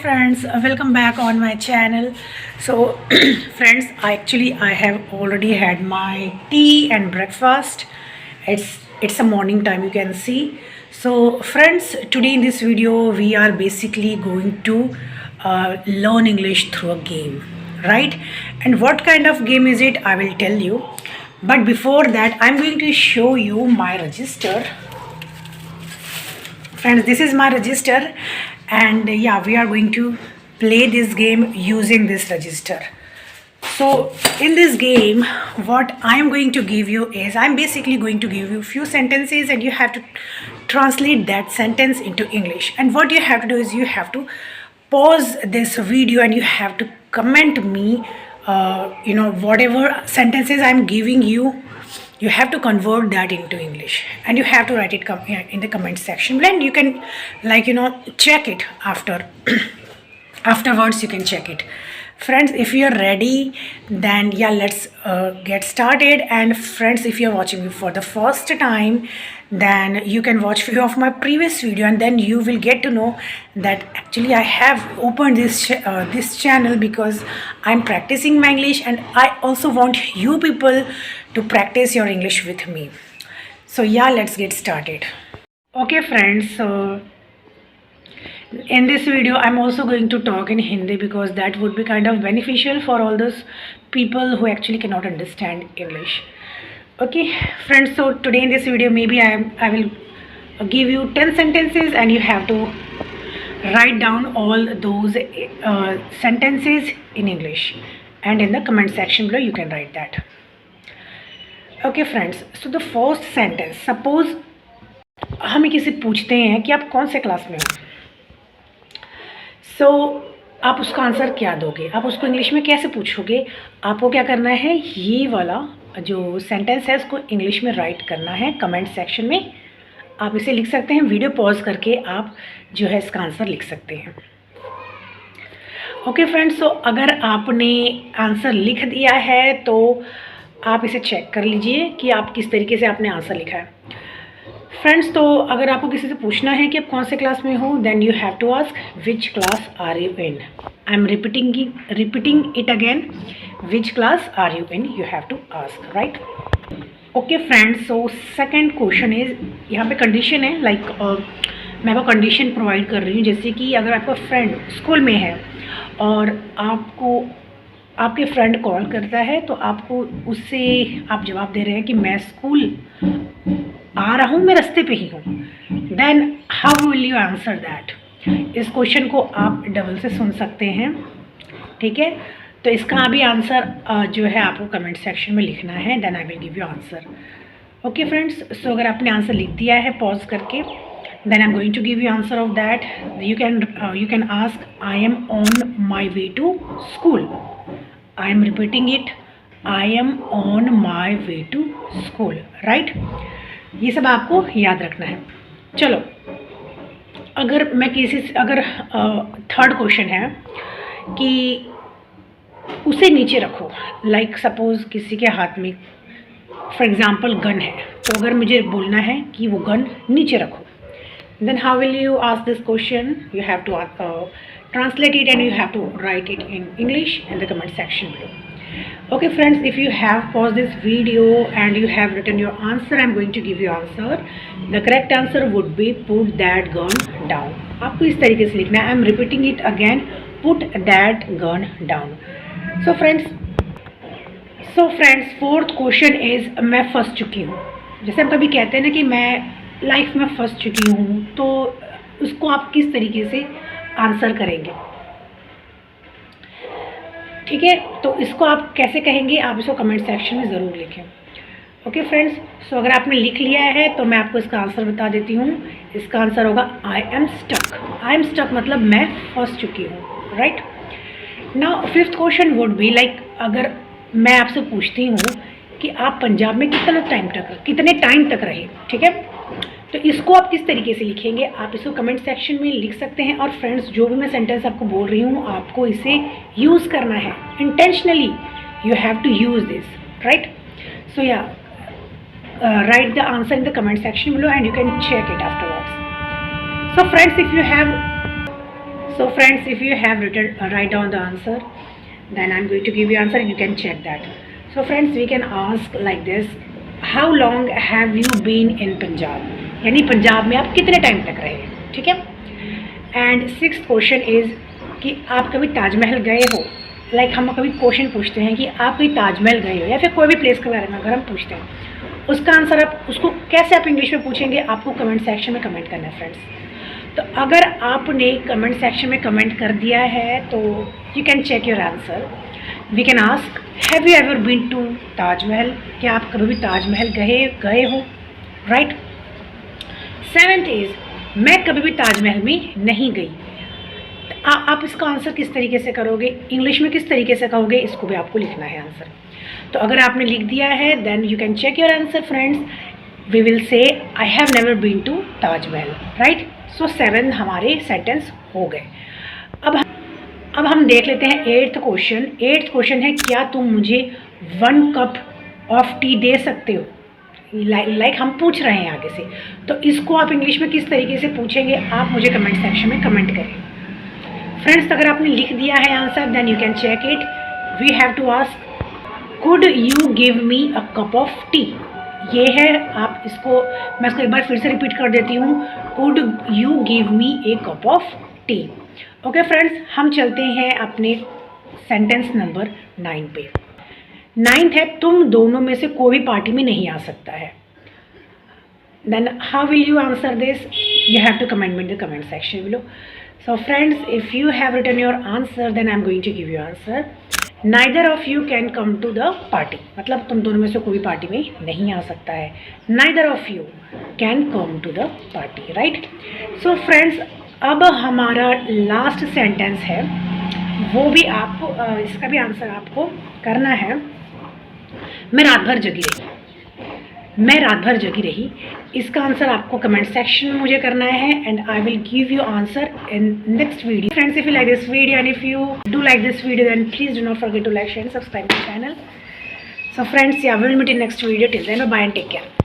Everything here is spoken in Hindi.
friends, welcome back on my channel. So friends, I have already had my tea and breakfast. It's a morning time, you can see. So friends, today in this video we are basically going to learn English through a game, right? And what kind of game is it, I will tell you. But before that, I'm going to show you my register. Friends, this is my register, and yeah, we are going to play this game using this register. So in this game, what I'm going to give you is, I'm basically going to give you few sentences and you have to translate that sentence into English. And what you have to do is you have to pause this video and you have to comment me whatever sentences I'm giving you, you have to convert that into English and you have to write it in the comment section. And you can check it after afterwards. You can check it. Friends, if you are ready, then yeah, let's get started. And friends, if you are watching me for the first time, then you can watch few of my previous video and then you will get to know that actually I have opened this channel because I'm practicing my English, and I also want you people to practice your English with me. So yeah, let's get started. Okay friends, so in this video I'm also going to talk in Hindi because that would be kind of beneficial for all those people who actually cannot understand English. Okay friends, so today in this video maybe I will give you 10 sentences and you have to write down all those sentences in English, and in the comment section below you can write that. Okay friends, so the first sentence, suppose हमें किसी पूछते हैं कि आप कौन से क्लास में हो, आप उसका आंसर क्या दोगे, आप उसको इंग्लिश में कैसे पूछोगे. आपको क्या करना है, ये वाला जो सेंटेंस है उसको इंग्लिश में राइट करना है कमेंट सेक्शन में. आप इसे लिख सकते हैं, वीडियो पॉज करके आप जो है इसका आंसर लिख सकते हैं. ओके फ्रेंड्स, सो अगर आपने आंसर लिख दिया है तो आप इसे चेक कर लीजिए कि आप किस तरीके से आपने आंसर लिखा है. फ्रेंड्स, तो अगर आपको किसी से पूछना है कि आप कौन से क्लास में हो, then you have to ask which class are you in. I am repeating it again, which class are you in, you have to ask, right. Okay friends, so second question is, यहाँ पे कंडीशन है, मैं आपको कंडीशन प्रोवाइड कर रही हूँ. जैसे कि अगर आपका फ्रेंड स्कूल में है और आपको आपके फ्रेंड कॉल करता है तो आपको उससे आप जवाब दे रहे हैं कि मैं स्कूल आ रहा हूँ, मैं रास्ते पे ही हूँ. Then how will you answer that. इस क्वेश्चन को आप डबल से सुन सकते हैं, ठीक है. तो इसका अभी आंसर जो है आपको कमेंट सेक्शन में लिखना है, then I will give you answer. Okay friends, so अगर आपने आंसर लिख दिया है पॉज करके, then I am going to give you answer of that. You can ask, I am on my way to school. I am repeating it, I am on my way to school, right. ये सब आपको याद रखना है. चलो, अगर थर्ड क्वेश्चन है कि उसे नीचे रखो. लाइक सपोज किसी के हाथ में फॉर एग्जांपल गन है, तो अगर मुझे बोलना है कि वो गन नीचे रखो, then how will you ask this question. You have to translate it and you have to write it in English in the comment section below. Okay friends, if you have paused this video and you have written your answer, I'm going to give you answer. The correct answer would be put that gun down. आपको इस तरीके से लिखना है. I'm repeating it again, put that gun down. So friends, fourth question is, मैं फंस चुकी हूँ. जैसे हम कभी कहते हैं ना कि मैं लाइफ में फंस चुकी हूँ, तो उसको आप किस तरीके से आंसर करेंगे, ठीक है. तो इसको आप कैसे कहेंगे, आप इसको कमेंट सेक्शन में ज़रूर लिखें. ओके फ्रेंड्स, सो अगर आपने लिख लिया है तो मैं आपको इसका आंसर बता देती हूँ. इसका आंसर होगा I am stuck. I am stuck मतलब मैं फंस चुकी हूँ, right. Now fifth question would be like, अगर मैं आपसे पूछती हूँ कि आप पंजाब में कितने टाइम तक रहे, ठीक है. तो इसको आप किस तरीके से लिखेंगे, आप इसको कमेंट सेक्शन में लिख सकते हैं. और फ्रेंड्स, जो भी मैं सेंटेंस आपको बोल रही हूँ आपको इसे यूज़ करना है intentionally. You have to use this, right. So या write the answer in the comment section below and you can check it afterwards. So friends, if you have So friends, if you have written write down the answer, then I'm going to give you answer and you can check that. So friends, we can ask like this, how long have you been in Punjab? यानी पंजाब में आप कितने टाइम तक रहे हैं, ठीक है. एंड सिक्स्थ क्वेश्चन इज कि आप कभी ताजमहल गए हो. लाइक हम कभी क्वेश्चन पूछते हैं कि आप कभी ताजमहल गए हो या फिर कोई भी प्लेस के बारे में अगर हम पूछते हैं, उसका आंसर आप उसको कैसे आप इंग्लिश में पूछेंगे, आपको कमेंट सेक्शन में कमेंट करना है फ्रेंड्स. तो अगर आपने कमेंट सेक्शन में कमेंट कर दिया है तो you can check your answer. We can ask, have you ever been to Taj Mahal? क्या आप कभी भी ताजमहल गए हो, राइट. सेवेंथ इज, मैं कभी भी ताजमहल में नहीं गई. आप इसका आंसर किस तरीके से करोगे, इंग्लिश में किस तरीके से कहोगे, इसको भी आपको लिखना है आंसर. तो अगर आपने लिख दिया है then you can check your answer friends. We will say I have never been to Taj Mahal, right. So 7 हमारे सेंटेंस हो गए. अब हम देख लेते हैं एट्थ क्वेश्चन. एट्थ क्वेश्चन है, क्या तुम मुझे 1 कप ऑफ टी दे सकते हो? लाइक हम पूछ रहे हैं आगे से, तो इसको आप इंग्लिश में किस तरीके से पूछेंगे, आप मुझे कमेंट सेक्शन में कमेंट करें फ्रेंड्स. अगर आपने लिख दिया है answer then you can check it. We have to ask, could you give me a cup of tea? ये है, आप इसको मैं इसको एक बार फिर से रिपीट कर देती हूँ, could you give me A cup of T. Okay friends, हम चलते हैं अपने सेंटेंस नंबर 9 पे. 9th है, तुम दोनों में से कोई भी पार्टी में नहीं आ सकता है. Then how will you answer this? You have to comment in the comment section below. So friends, if you have written your answer then I'm going to give you answer. Neither of you can come to the party. मतलब तुम दोनों में से कोई पार्टी में नहीं आ सकता है. Neither of you can come to the party, right? So friends, अब हमारा लास्ट सेंटेंस है, वो भी आपको इसका भी आंसर आपको करना है. मैं रात भर जगी रही. मैं रात भर जगी रही, इसका आंसर आपको कमेंट सेक्शन में मुझे करना है and I will give you answer in next video. Friends, if you like this video and if you do like this video then please do not forget to like, share and subscribe to the channel. So friends, yeah, we will meet in next video. Till then, bye and take care.